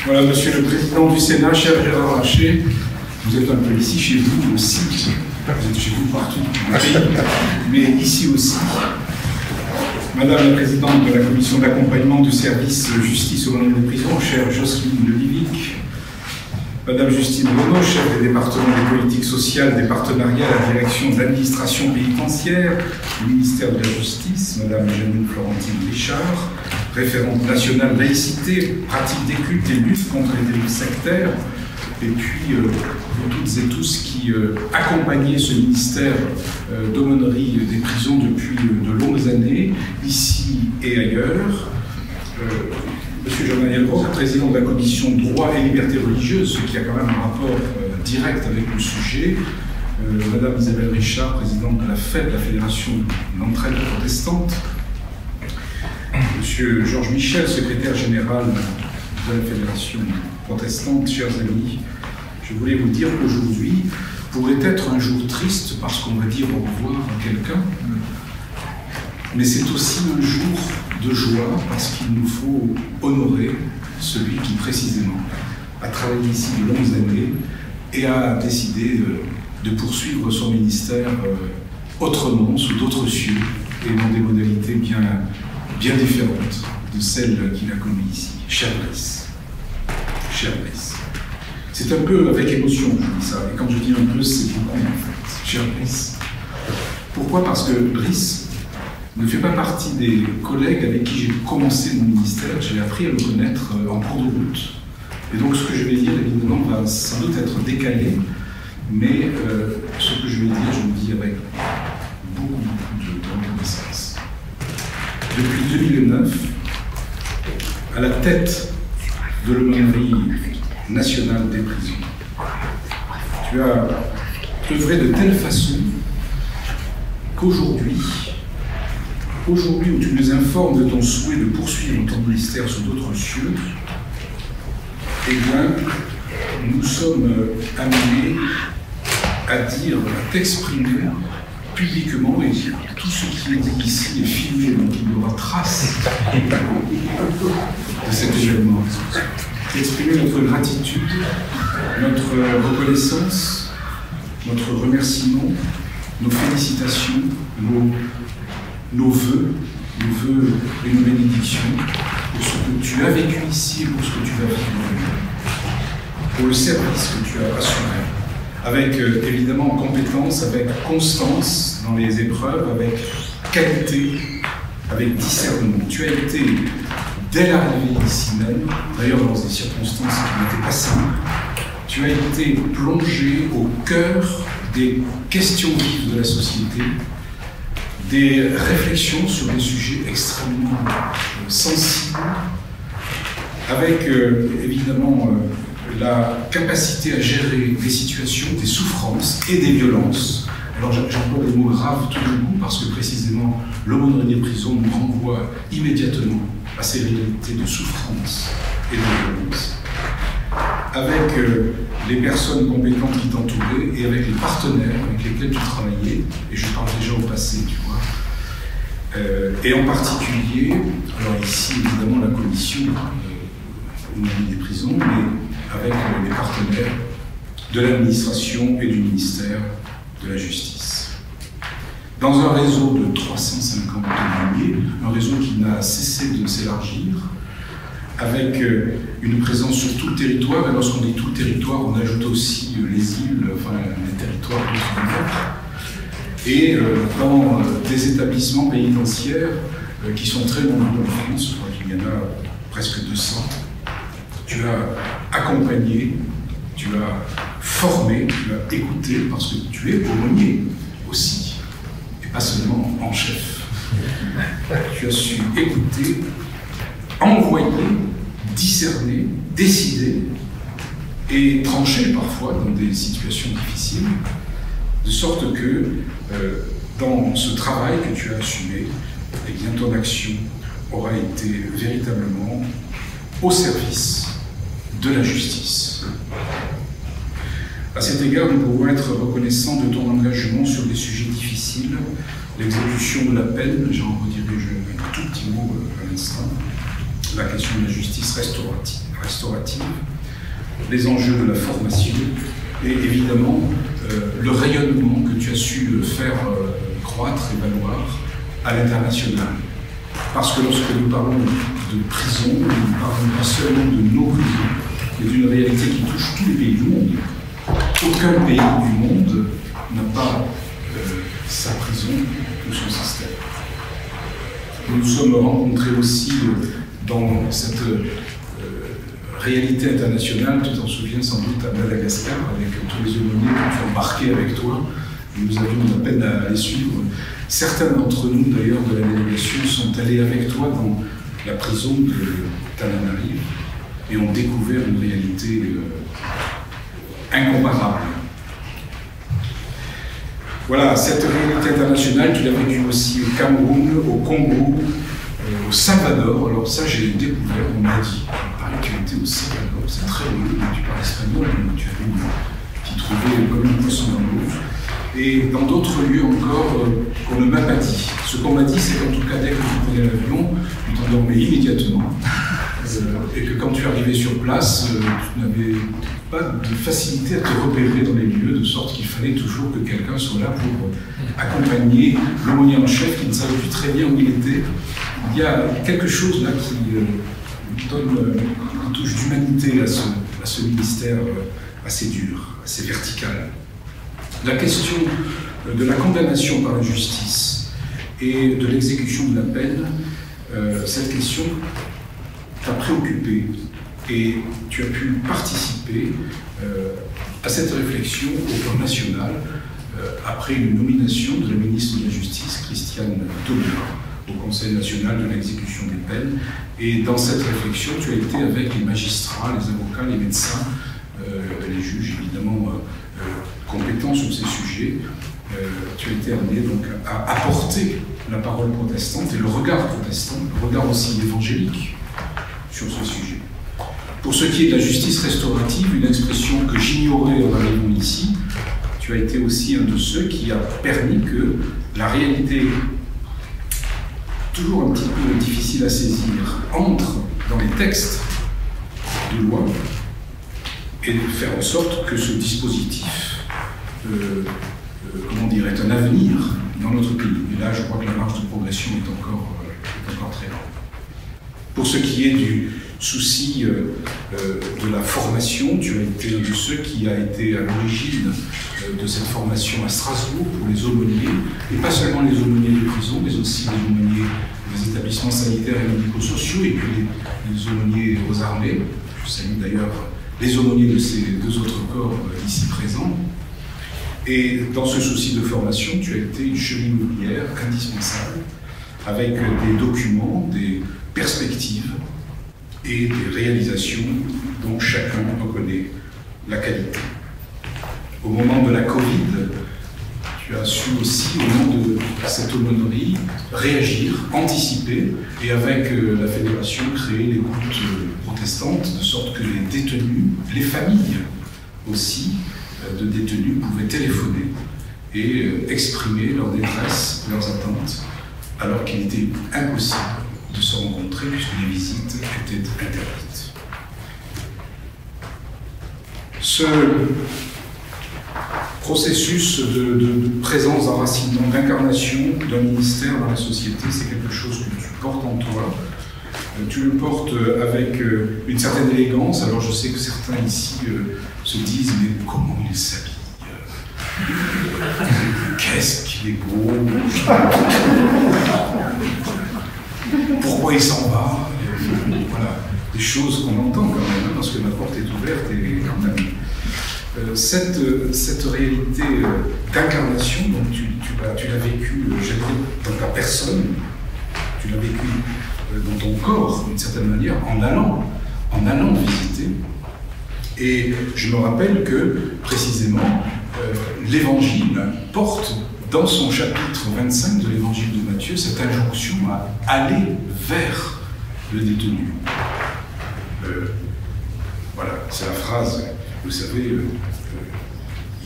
Voilà, Monsieur le Président du Sénat, cher Gérard Larcher, vous êtes un peu ici chez vous aussi, vous êtes chez vous partout, mais ici aussi. Madame la Présidente de la Commission d'accompagnement du service justice au monde des prisons, chère Jocelyne Levivic, Madame Justine Renaud, chef des départements des politiques sociales, des partenariats à la direction de l'administration pénitentiaire du ministère de la Justice, Madame Janine Florentine Richard, référente nationale laïcité, pratique des cultes et lutte contre les dérives sectaires, et puis vous toutes et tous qui accompagnez ce ministère d'aumônerie des prisons depuis de longues années, ici et ailleurs. Monsieur Jean-Daniel Roch, président de la commission droit et liberté religieuse, ce qui a quand même un rapport direct avec le sujet. Madame Isabelle Richard, présidente de la FED, la Fédération de l'entraide protestante. Monsieur Georges Michel, secrétaire général de la Fédération protestante. Chers amis, je voulais vous dire qu'aujourd'hui pourrait être un jour triste parce qu'on va dire au revoir à quelqu'un, mais c'est aussi un jour de joie parce qu'il nous faut honorer celui qui précisément a travaillé ici de longues années et a décidé de poursuivre son ministère autrement, sous d'autres cieux et dans des modalités bien différentes de celles qu'il a connues ici. Cher Brice, cher Brice. C'est un peu avec émotion que je dis ça, et quand je dis un peu, c'est beaucoup en fait. Cher Brice. Pourquoi? Parce que Brice ne fait pas partie des collègues avec qui j'ai commencé mon ministère. J'ai appris à le connaître en cours de route. Et donc ce que je vais dire, évidemment, va sans doute être décalé, mais ce que je vais dire, je le dis avec beaucoup de reconnaissance. Depuis 2009, à la tête de l'aumônerie nationale des prisons, tu as œuvré de telle façon qu'aujourd'hui où tu nous informes de ton souhait de poursuivre ton ministère sous d'autres cieux, eh bien, nous sommes amenés à dire, à t'exprimer publiquement, et tout ce qui est dit ici est filmé, donc il y aura trace de cet événement. Exprimer notre gratitude, notre reconnaissance, notre remerciement, nos félicitations, nos vœux et nos bénédictions pour ce que tu as vécu ici et pour ce que tu vas vivre, pour le service que tu as assuré, avec évidemment compétence, avec constance dans les épreuves, avec qualité, avec discernement. Tu as été, dès l'arrivée ici même, d'ailleurs dans des circonstances qui n'étaient pas simples, tu as été plongé au cœur des questions vives de la société, des réflexions sur des sujets extrêmement sensibles, avec évidemment la capacité à gérer des situations, des souffrances et des violences. Alors j'emploie des mots graves tout d'un coup parce que précisément l'aumônerie des prisons nous renvoie immédiatement à ces réalités de souffrance et de violence. Avec les personnes compétentes qui t'entouraient et avec les partenaires avec lesquels tu travaillais, et je parle déjà au passé, tu vois, et en particulier, alors ici évidemment la commission des prisons, mais avec les partenaires de l'administration et du ministère de la Justice. Dans un réseau de 350 douaniers, un réseau qui n'a cessé de s'élargir, avec une présence sur tout le territoire, et lorsqu'on dit tout le territoire, on ajoute aussi les îles, enfin les territoires d'outre-mer, et dans des établissements pénitentiaires qui sont très nombreux en France, je crois qu'il y en a presque 200, tu as accompagné, tu as formé, tu as écouté, parce que tu es aumônier aussi, et pas seulement en chef. Tu as su écouter, envoyer, discerner, décider et trancher parfois dans des situations difficiles, de sorte que dans ce travail que tu as assumé, eh bien, ton action aura été véritablement au service de la justice. À cet égard, nous pouvons être reconnaissants de ton engagement sur des sujets difficiles, l'exécution de la peine, j'en redirai un tout petit mot à l'instant, la question de la justice restaurative, les enjeux de la formation et évidemment le rayonnement que tu as su faire croître et valoir à l'international. Parce que lorsque nous parlons de prison, nous ne parlons pas seulement de nos prisons, mais d'une réalité qui touche tous les pays du monde. Aucun pays du monde n'a pas sa prison ou son système. Nous nous sommes rencontrés aussi dans cette réalité internationale, tu t'en souviens sans doute à Madagascar, avec tous les aumôniers que tu as embarqués avec toi. Nous avions de la peine à les suivre. Certains d'entre nous, d'ailleurs, de la délégation, sont allés avec toi dans la prison de Tananarive et ont découvert une réalité incomparable. Voilà, cette réalité internationale, tu l'as vécue aussi au Cameroun, au Congo, au Salvador. Alors ça, j'ai découvert, on m'a dit, il paraît que tu étais au Salvador, c'est très beau, tu parles espagnol, mais tu avais une petite trouvée comme une poisson dans l'eau. Et dans d'autres lieux encore qu'on ne m'a pas dit. Ce qu'on m'a dit, c'est qu'en tout cas, dès que tu prenais l'avion, tu t'endormais immédiatement. Et que quand tu arrivais sur place, tu n'avais pas de facilité à te repérer dans les lieux, de sorte qu'il fallait toujours que quelqu'un soit là pour accompagner l'aumônier en chef qui ne savait plus très bien où il était. Il y a quelque chose là qui donne une touche d'humanité à ce ministère assez dur, assez vertical. La question de la condamnation par la justice et de l'exécution de la peine, cette question t'a préoccupé et tu as pu participer à cette réflexion au plan national après une nomination de la ministre de la Justice, Christiane Taubira, au Conseil national de l'exécution des peines. Et dans cette réflexion, tu as été avec les magistrats, les avocats, les médecins, les juges évidemment compétents sur ces sujets. Tu as été amené donc à apporter la parole protestante et le regard protestant, le regard aussi évangélique sur ce sujet. Pour ce qui est de la justice restaurative, une expression que j'ignorais en arrivant ici, tu as été aussi un de ceux qui a permis que la réalité, toujours un petit peu difficile à saisir, entre dans les textes de loi et de faire en sorte que ce dispositif comment dire, est un avenir dans notre pays. Et là, je crois que la marge de progression est encore très grande. Pour ce qui est du souci de la formation, tu as été un de ceux qui a été à l'origine de cette formation à Strasbourg pour les aumôniers, et pas seulement les aumôniers de prison, mais aussi les aumôniers des établissements sanitaires et médico-sociaux, et puis les aumôniers aux armées. Je salue d'ailleurs les aumôniers de ces deux autres corps ici présents. Et dans ce souci de formation, tu as été une cheville-ouvrière indispensable, avec des documents, des perspectives et des réalisations dont chacun reconnaît la qualité. Au moment de la Covid, tu as su aussi, au nom de cette aumônerie, réagir, anticiper, et avec la Fédération, créer l'écoute protestante, de sorte que les détenus, les familles aussi, de détenus pouvaient téléphoner et exprimer leur détresse, leurs attentes, alors qu'il était impossible de se rencontrer puisque les visites étaient interdites. Ce processus de présence, d'enracinement, d'incarnation d'un ministère dans la société, c'est quelque chose que tu portes en toi. Tu le portes avec une certaine élégance. Alors je sais que certains ici se disent, mais comment il s'habille, qu'est-ce qu'il est beau, pourquoi il s'en va, voilà, des choses qu'on entend quand même, parce que la porte est ouverte et quand même. Cette réalité d'incarnation, donc tu l'as vécu, dans ta personne, tu l'as vécu dans ton corps, d'une certaine manière, en allant visiter. Et je me rappelle que, précisément, l'Évangile porte, dans son chapitre 25 de l'Évangile de Matthieu, cette injonction à aller vers le détenu. Voilà, c'est la phrase, vous savez,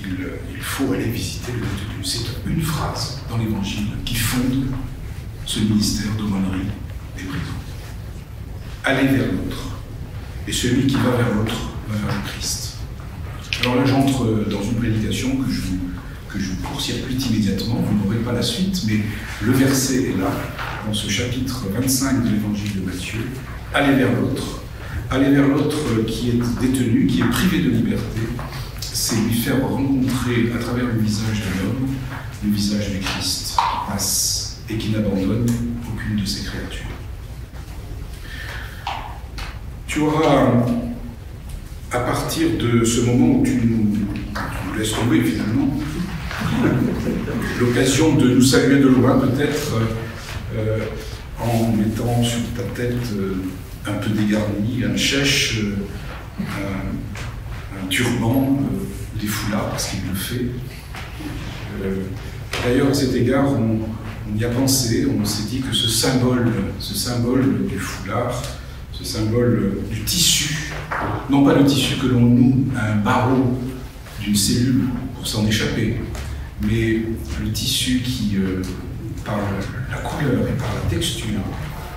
il faut aller visiter le détenu. C'est une phrase dans l'Évangile qui fonde ce ministère d'aumônerie des prisons. aller vers l'autre. Et celui qui va vers l'autre va vers le Christ. Alors là, j'entre dans une prédication que je court-circuite immédiatement. Vous n'aurez pas la suite, mais le verset est là, dans ce chapitre 25 de l'évangile de Matthieu. Aller vers l'autre. Aller vers l'autre qui est détenu, qui est privé de liberté, c'est lui faire rencontrer à travers le visage d'un homme, le visage du Christ qui passe et qui n'abandonne aucune de ses créatures. Tu auras, à partir de ce moment où tu nous laisses tomber finalement, l'occasion de nous saluer de loin peut-être en mettant sur ta tête un peu dégarni, un chèche, un turban, des foulards, parce qu'il le fait. D'ailleurs, à cet égard, on y a pensé, on s'est dit que ce symbole du foulard, ce symbole du tissu, non pas le tissu que l'on noue à un barreau d'une cellule pour s'en échapper, mais le tissu qui, par la couleur et par la texture,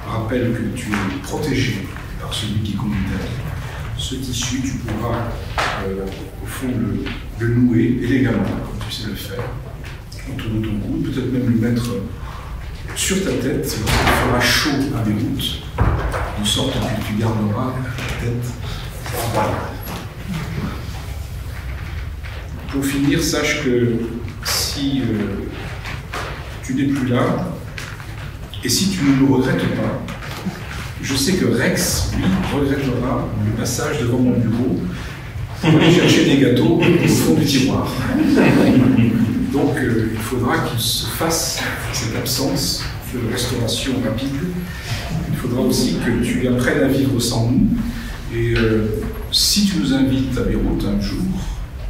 rappelle que tu es protégé par celui qui conduit ta vie. Ce tissu, tu pourras, au fond, le nouer élégamment, comme tu sais le faire, autour de ton cou, peut-être même le mettre sur ta tête, lorsqu'il fera chaud à Beyrouth, de sorte que tu garderas ta tête froide. Pour finir, sache que si tu n'es plus là, et si tu ne le regrettes pas, je sais que Rex, lui, regrettera le passage devant mon bureau pour aller chercher des gâteaux au fond du tiroir. Donc, il faudra qu'il se fasse cette absence de restauration rapide. Il faudra aussi que tu apprennes à vivre sans nous. Et si tu nous invites à Beyrouth un jour,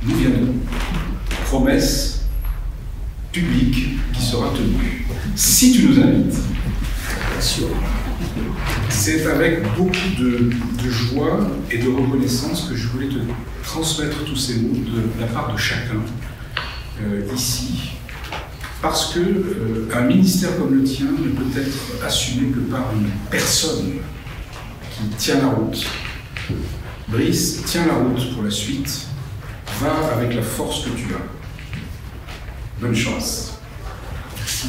nous viendrons. Promesse publique qui sera tenue. Si tu nous invites, bien sûr. C'est avec beaucoup de joie et de reconnaissance que je voulais te transmettre tous ces mots de la part de chacun ici, parce que un ministère comme le tien ne peut être assumé que par une personne qui tient la route. Brice, tiens la route pour la suite, va avec la force que tu as. Bonne chance. Merci.